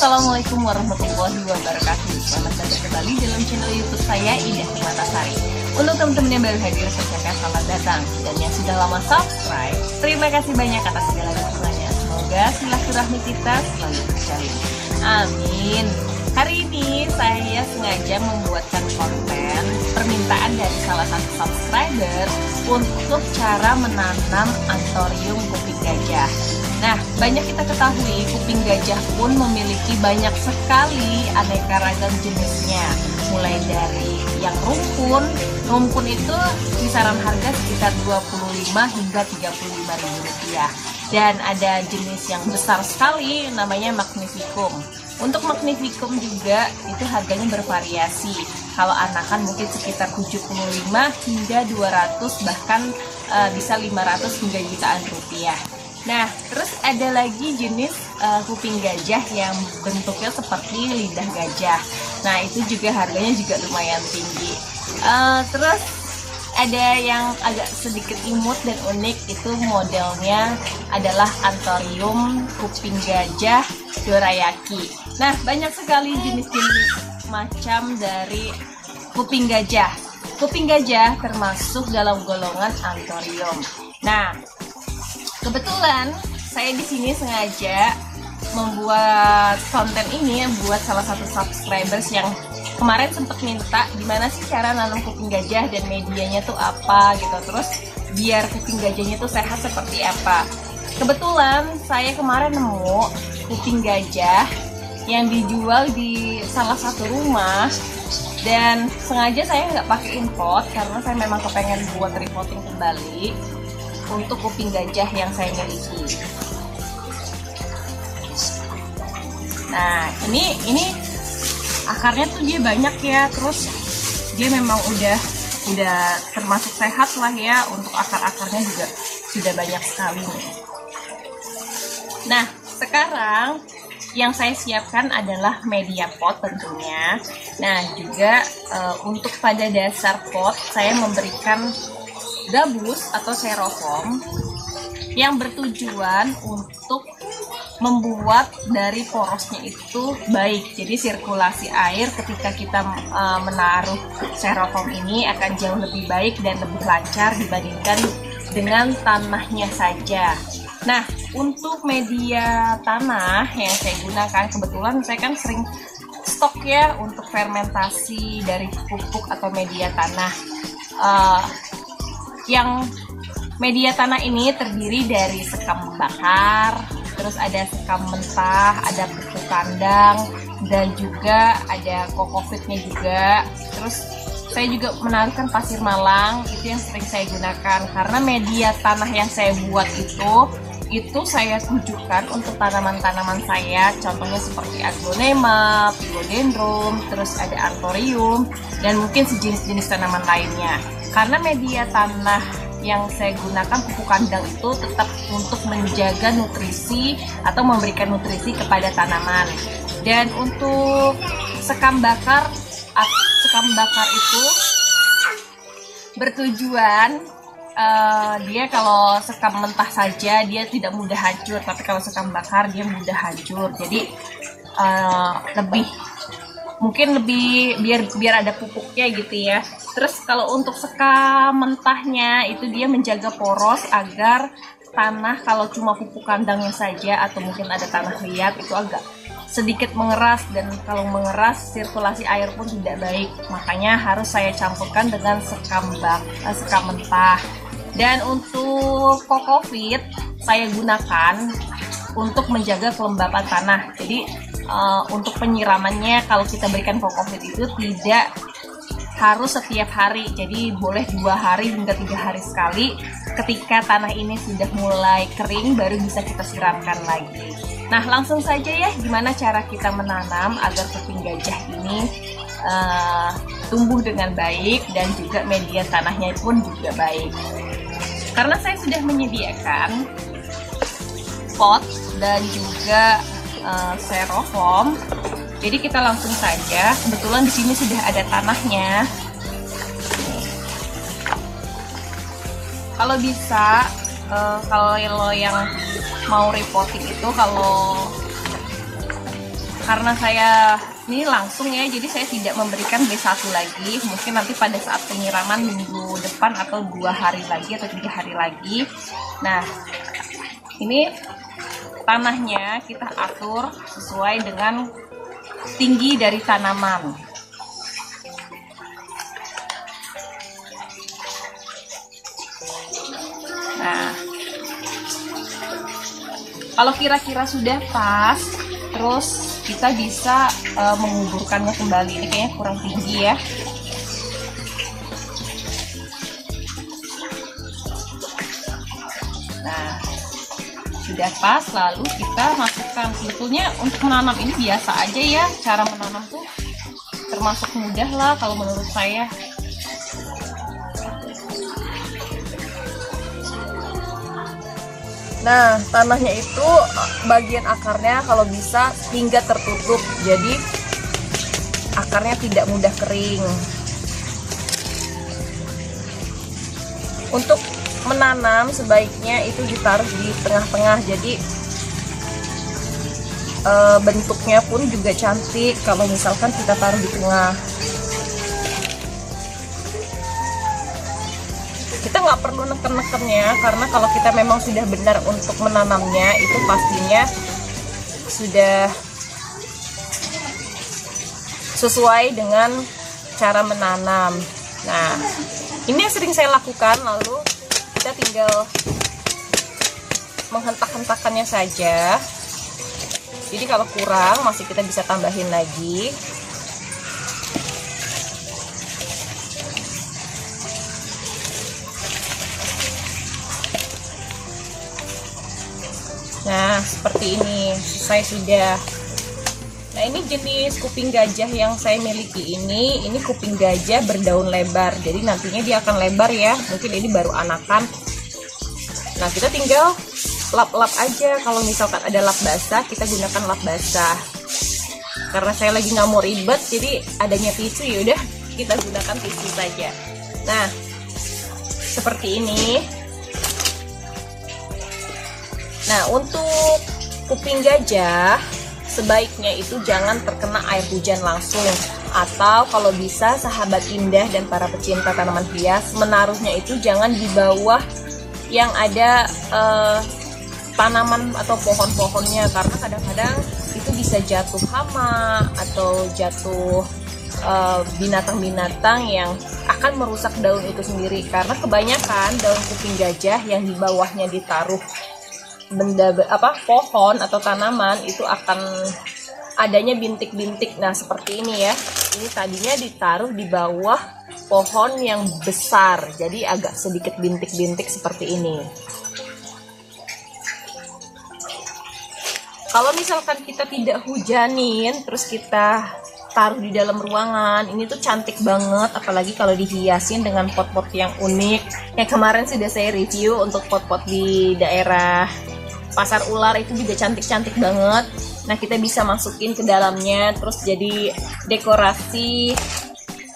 Assalamualaikum warahmatullahi wabarakatuh. Selamat datang kembali dalam channel YouTube saya, Indah Permatasari. Untuk teman-teman yang baru hadir, saya ucapkan selamat datang. Dan yang sudah lama subscribe, terima kasih banyak atas segala dukungannya. Semoga silaturahmi kita selalu terjalin. Amin. Hari ini saya sengaja membuatkan konten permintaan dari salah satu subscriber untuk cara menanam anthurium kuping gajah. Nah, banyak kita ketahui kuping gajah pun memiliki banyak sekali aneka ragam jenisnya. Mulai dari yang rumpun itu kisaran harga sekitar 25 hingga 35 ribu rupiah. Dan ada jenis yang besar sekali namanya magnificum. Untuk magnificum juga itu harganya bervariasi. Kalau anakan mungkin sekitar 75 hingga 200, bahkan bisa 500 hingga jutaan rupiah. Nah, terus ada lagi jenis kuping gajah yang bentuknya seperti lidah gajah. Nah, itu juga harganya juga lumayan tinggi. Terus ada yang agak sedikit imut dan unik, itu modelnya adalah anthurium kuping gajah dorayaki. Nah, banyak sekali jenis-jenis macam dari kuping gajah. Kuping gajah termasuk dalam golongan anthurium. Nah, kebetulan saya di sini sengaja membuat konten ini buat salah satu subscribers yang kemarin sempat minta gimana sih cara nanam kuping gajah dan medianya tuh apa gitu, terus biar kuping gajahnya tuh sehat seperti apa. Kebetulan saya kemarin nemu kuping gajah yang dijual di salah satu rumah, dan sengaja saya nggak pakai import karena saya memang kepengen buat repotting kembali untuk kuping gajah yang saya miliki. Nah, ini akarnya tuh dia banyak ya, terus dia memang udah termasuk sehat lah ya, untuk akar-akarnya juga sudah banyak sekali nih. Nah, sekarang yang saya siapkan adalah media pot tentunya. Nah, juga untuk pada dasar pot saya memberikan gabus atau styrofoam yang bertujuan untuk membuat dari porosnya itu baik. Jadi sirkulasi air ketika kita menaruh styrofoam ini akan jauh lebih baik dan lebih lancar dibandingkan dengan tanahnya saja. Nah, untuk media tanah yang saya gunakan, kebetulan saya kan sering stok ya untuk fermentasi dari pupuk atau media tanah. Yang media tanah ini terdiri dari sekam bakar, terus ada sekam mentah, ada pupuk kandang, dan juga ada kokopitnya juga. Terus saya juga menaruhkan pasir malang, itu yang sering saya gunakan karena media tanah yang saya buat itu saya tujukan untuk tanaman-tanaman saya, contohnya seperti aglonema, philodendron, terus ada anthurium, dan mungkin sejenis-jenis tanaman lainnya. Karena media tanah yang saya gunakan pupuk kandang itu tetap untuk menjaga nutrisi atau memberikan nutrisi kepada tanaman. Dan untuk sekam bakar itu bertujuan dia kalau sekam mentah saja dia tidak mudah hancur, tapi kalau sekam bakar dia mudah hancur. Jadi lebih biar ada pupuknya gitu ya. Terus kalau untuk sekam mentahnya itu dia menjaga poros agar tanah kalau cuma pupuk kandangnya saja atau mungkin ada tanah liat itu agak sedikit mengeras, dan kalau mengeras sirkulasi air pun tidak baik. Makanya harus saya campurkan dengan sekam mentah. Dan untuk kokopit saya gunakan untuk menjaga kelembapan tanah. Jadi untuk penyiramannya kalau kita berikan kokopit itu tidak harus setiap hari, jadi boleh 2 hari hingga 3 hari sekali. Ketika tanah ini sudah mulai kering baru bisa kita siramkan lagi. Nah, langsung saja ya gimana cara kita menanam agar kuping gajah ini tumbuh dengan baik dan juga media tanahnya pun juga baik. Karena saya sudah menyediakan pot dan juga styrofoam, jadi kita langsung saja. Kebetulan di sini sudah ada tanahnya. Kalau bisa, kalau yang mau repotting itu kalau karena saya ini langsung ya, jadi saya tidak memberikan B1 lagi. Mungkin nanti pada saat penyiraman minggu depan atau 2 hari lagi atau 3 hari lagi. Nah, ini tanahnya kita atur sesuai dengan tinggi dari tanaman. Nah, kalau kira-kira sudah pas, terus kita bisa menguburkannya kembali. Ini kayaknya kurang tinggi ya. Nah, sudah pas, lalu kita masukkan. Sebetulnya untuk menanam ini biasa aja ya, cara menanam tuh termasuk mudah lah kalau menurut saya. Nah, tanahnya itu bagian akarnya kalau bisa hingga tertutup, jadi akarnya tidak mudah kering. Untuk menanam sebaiknya itu ditaruh di tengah-tengah, jadi bentuknya pun juga cantik kalau misalkan kita taruh di tengah. Kita nggak perlu neken-nekennya, karena kalau kita memang sudah benar untuk menanamnya, itu pastinya sudah sesuai dengan cara menanam. Nah, ini yang sering saya lakukan, lalu kita tinggal menghentak-hentakannya saja. Jadi kalau kurang masih kita bisa tambahin lagi. Nah, seperti ini selesai sudah. Nah, ini jenis kuping gajah yang saya miliki ini kuping gajah berdaun lebar. Jadi nantinya dia akan lebar ya. Mungkin ini baru anakan. Nah, kita tinggal lap-lap aja. Kalau misalkan ada lap basah, kita gunakan lap basah. Karena saya lagi nggak mau ribet, jadi adanya tisu, yaudah kita gunakan tisu saja. Nah, seperti ini. Nah, untuk kuping gajah sebaiknya itu jangan terkena air hujan langsung, atau kalau bisa sahabat indah dan para pecinta tanaman hias menaruhnya itu jangan di bawah yang ada tanaman atau pohon-pohonnya, karena kadang-kadang itu bisa jatuh hama atau jatuh binatang-binatang yang akan merusak daun itu sendiri. Karena kebanyakan daun kuping gajah yang di bawahnya ditaruh pohon atau tanaman itu akan adanya bintik-bintik. Nah, seperti ini ya, ini tadinya ditaruh di bawah pohon yang besar, jadi agak sedikit bintik-bintik seperti ini. Kalau misalkan kita tidak hujanin terus kita taruh di dalam ruangan, ini tuh cantik banget, apalagi kalau dihiasin dengan pot-pot yang unik. Yang kemarin sudah saya review untuk pot-pot di daerah Pasar Ular, itu juga cantik-cantik banget. Nah, kita bisa masukin ke dalamnya, terus jadi dekorasi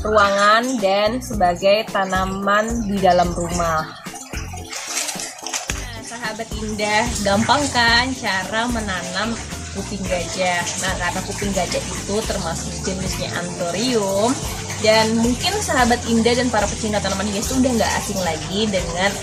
ruangan dan sebagai tanaman di dalam rumah. Nah, sahabat indah, gampang kan cara menanam kuping gajah. Nah, karena kuping gajah itu termasuk jenisnya anthurium, dan mungkin sahabat indah dan para pecinta tanaman hias sudah nggak asing lagi dengan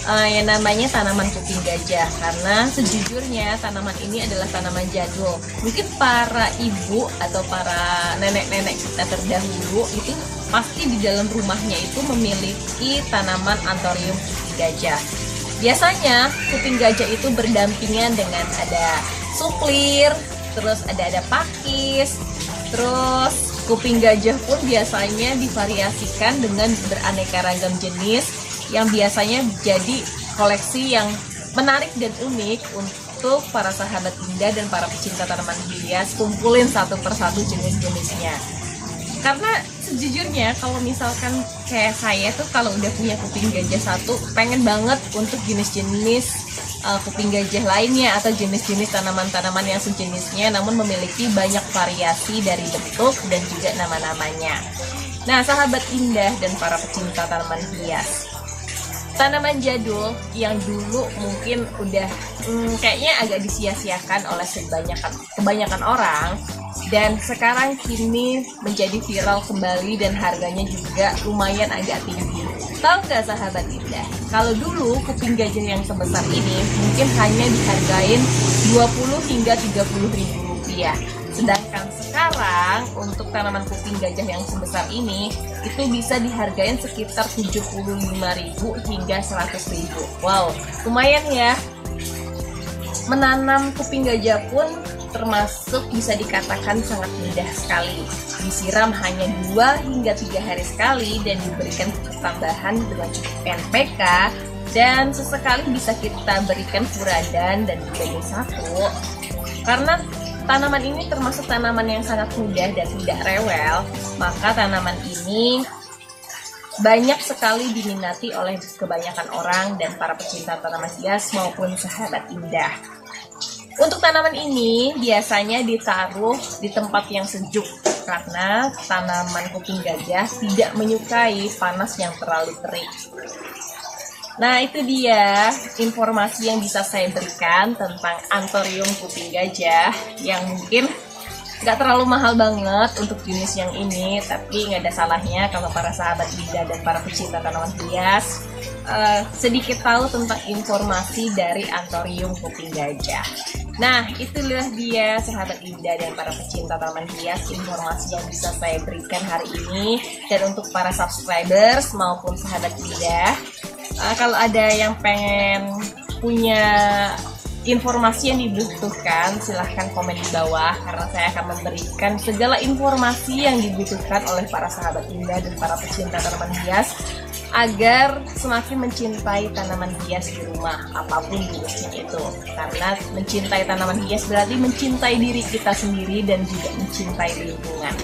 yang namanya tanaman kuping gajah, karena sejujurnya tanaman ini adalah tanaman jadul. Mungkin para ibu atau para nenek-nenek kita terdahulu itu pasti di dalam rumahnya itu memiliki tanaman anthurium kuping gajah. Biasanya kuping gajah itu berdampingan dengan ada suplir, terus ada pakis, terus kuping gajah pun biasanya divariasikan dengan beraneka ragam jenis yang biasanya jadi koleksi yang menarik dan unik untuk para sahabat indah dan para pecinta tanaman hias kumpulin satu persatu jenis-jenisnya. Karena sejujurnya kalau misalkan kayak saya tuh kalau udah punya kuping gajah satu, pengen banget untuk jenis-jenis kuping gajah lainnya atau jenis-jenis tanaman-tanaman yang sejenisnya, namun memiliki banyak variasi dari bentuk dan juga nama-namanya. Nah, sahabat indah dan para pecinta tanaman hias, tanaman jadul yang dulu mungkin udah kayaknya agak disia-siakan oleh kebanyakan orang, dan sekarang kini menjadi viral kembali dan harganya juga lumayan agak tinggi. Tahu nggak sahabat Indah, kalau dulu kuping gajah yang sebesar ini mungkin hanya dihargain 20 hingga 30 ribu rupiah. Sedangkan sekarang untuk tanaman kuping gajah yang sebesar ini itu bisa dihargain sekitar 75.000 hingga 100.000. Wow, lumayan ya. Menanam kuping gajah pun termasuk bisa dikatakan sangat mudah sekali. Disiram hanya 2 hingga 3 hari sekali dan diberikan pupuk tambahan dengan cukup NPK, dan sesekali bisa kita berikan furadan dan vitamin 1. Karena tanaman ini termasuk tanaman yang sangat mudah dan tidak rewel, maka tanaman ini banyak sekali diminati oleh kebanyakan orang dan para pecinta tanaman hias maupun sahabat Indah. Untuk tanaman ini biasanya ditaruh di tempat yang sejuk karena tanaman kuping gajah tidak menyukai panas yang terlalu terik. Nah, itu dia informasi yang bisa saya berikan tentang antorium kuping gajah yang mungkin nggak terlalu mahal banget untuk jenis yang ini, tapi nggak ada salahnya kalau para sahabat Indah dan para pecinta tanaman hias sedikit tahu tentang informasi dari antorium kuping gajah. Nah, itulah dia sahabat Indah dan para pecinta tanaman hias informasi yang bisa saya berikan hari ini. Dan untuk para subscribers maupun sahabat Indah, kalau ada yang pengen punya informasi yang dibutuhkan, silahkan komen di bawah karena saya akan memberikan segala informasi yang dibutuhkan oleh para sahabat Indah dan para pecinta tanaman hias agar semakin mencintai tanaman hias di rumah apapun jenisnya itu. Karena mencintai tanaman hias berarti mencintai diri kita sendiri dan juga mencintai lingkungan.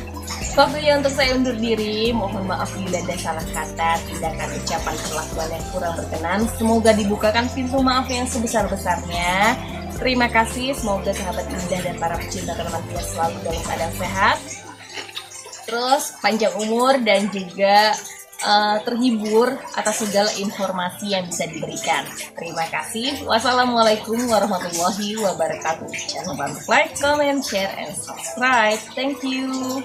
Waktunya untuk saya undur diri, mohon maaf bila ada salah kata, tindakan, ucapan, perlakuan yang kurang berkenan. Semoga dibukakan pintu maaf yang sebesar-besarnya. Terima kasih, semoga sahabat Indah dan para pecinta tanaman hias selalu dalam keadaan sehat, terus panjang umur dan juga terhibur atas segala informasi yang bisa diberikan. Terima kasih. Wassalamualaikum warahmatullahi wabarakatuh. Jangan lupa like, comment, share, and subscribe. Thank you.